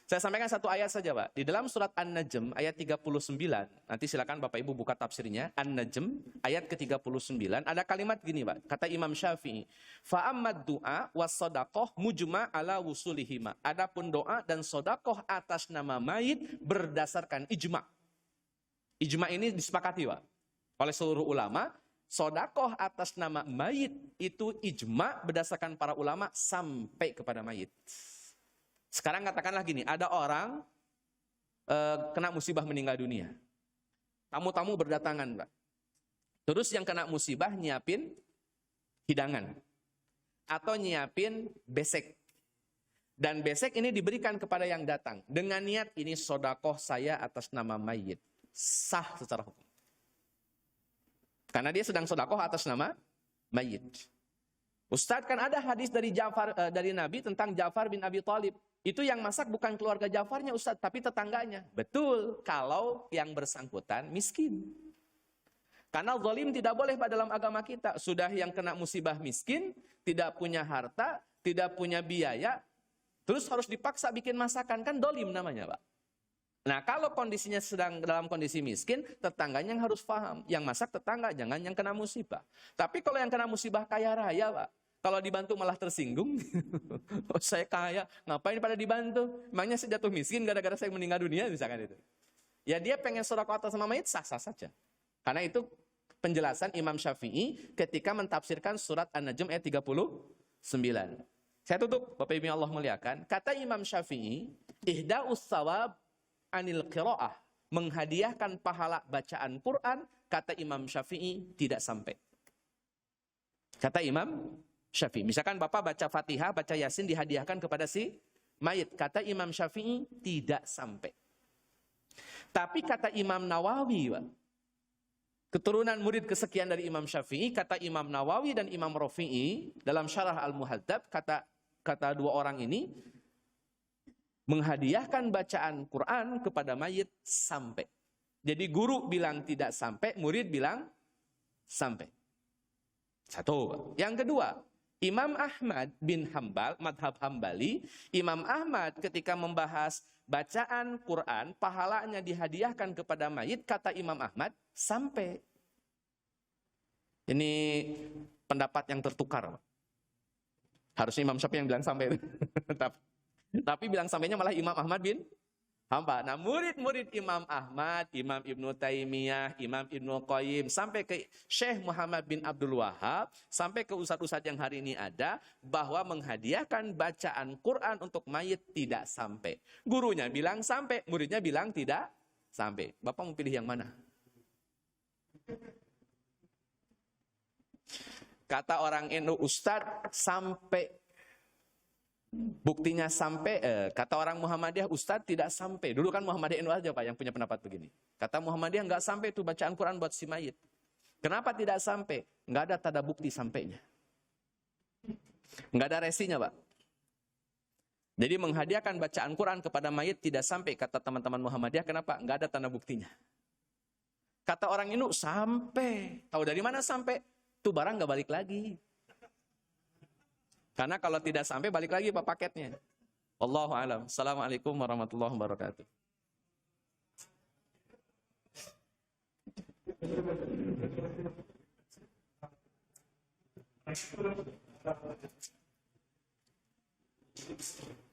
Saya sampaikan satu ayat saja, Pak. Di dalam surat An-Najm ayat 39, nanti silakan Bapak Ibu buka tafsirnya. An-Najm ayat ke-39 ada kalimat gini, Pak. Kata Imam Syafi'i, fa ammad du'a was shadaqah mujma' ala wusulihima. Adapun doa dan sedekah atas nama mayit berdasarkan ijma'. Ijma' ini disepakati, Pak, oleh seluruh ulama. Sedekah atas nama mayit itu ijma' berdasarkan para ulama sampai kepada mayit. Sekarang katakanlah gini, ada orang kena musibah meninggal dunia. Tamu-tamu berdatangan, Pak. Terus yang kena musibah nyiapin hidangan. Atau nyiapin besek. Dan besek ini diberikan kepada yang datang. Dengan niat ini sedekah saya atas nama mayit. Sah secara hukum. Karena dia sedang sedekah atas nama mayit. Ustadz, kan ada hadis dari Nabi tentang Ja'far bin Abi Thalib. Itu yang masak bukan keluarga Ja'farnya, Ustadz, tapi tetangganya. Betul, kalau yang bersangkutan miskin. Karena zalim tidak boleh Pak dalam agama kita. Sudah yang kena musibah miskin, tidak punya harta, tidak punya biaya, terus harus dipaksa bikin masakan, kan zalim namanya, Pak. Nah, kalau kondisinya sedang dalam kondisi miskin, tetangganya yang harus paham. Yang masak tetangga, jangan yang kena musibah. Tapi kalau yang kena musibah kaya raya, Pak, kalau dibantu malah tersinggung. Oh, saya kaya, ngapain pada dibantu? Emangnya saya jatuh miskin gara-gara saya meninggal dunia, misalkan itu. Ya dia pengen sedekah atas nama mayit, sah-sah saja. Karena itu penjelasan Imam Syafi'i ketika mentafsirkan surat An-Najm ayat 39. Saya tutup, Bapak Ibu yang Allah muliakan. Kata Imam Syafi'i, ihda'us sawab anil qira'ah, menghadiahkan pahala bacaan Quran, kata Imam Syafi'i tidak sampai. Kata Imam Syafi'i, misalkan Bapak baca Fatihah, baca Yasin dihadiahkan kepada si mayit, kata Imam Syafi'i tidak sampai. Tapi kata Imam Nawawi, Pak, keturunan murid kesekian dari Imam Syafi'i, kata Imam Nawawi dan Imam Rafi'i dalam Syarah Al-Muhadzab, kata dua orang ini menghadiahkan bacaan Quran kepada mayit sampai. Jadi guru bilang tidak sampai, murid bilang sampai. Satu. Yang kedua, Imam Ahmad bin Hambal, madhab Hambali, Imam Ahmad ketika membahas bacaan Quran, pahalanya dihadiahkan kepada mayit, kata Imam Ahmad, sampai. Ini pendapat yang tertukar. Harusnya Imam Syafi'i yang bilang sampai. Tapi bilang sampainya malah Imam Ahmad bin Hambal. Nah, murid-murid Imam Ahmad, Imam Ibnu Taimiyah, Imam Ibnu Qayyim, sampai ke Syekh Muhammad bin Abdul Wahab, sampai ke ustadz-ustadz yang hari ini ada, bahwa menghadiahkan bacaan Quran untuk mayit tidak sampai. Gurunya bilang sampai, muridnya bilang tidak sampai. Bapak mau pilih yang mana? Kata orang NU, Ustadz, sampai. Buktinya sampai, kata orang Muhammadiyah, Ustadz tidak sampai. Dulu kan Muhammadiyah NU aja Pak yang punya pendapat begini. Kata Muhammadiyah nggak sampai tuh bacaan Quran buat si mayit. Kenapa tidak sampai? Nggak ada tanda bukti sampainya. Nggak ada resinya, Pak. Jadi menghadiahkan bacaan Quran kepada mayit tidak sampai, kata teman-teman Muhammadiyah. Kenapa? Nggak ada tanda buktinya. Kata orang NU, sampai. Tahu dari mana sampai? Tuh barang nggak balik lagi. Karena kalau tidak sampai balik lagi Pak paketnya. Wallahu a'lam. Assalamualaikum warahmatullahi wabarakatuh. Thank you.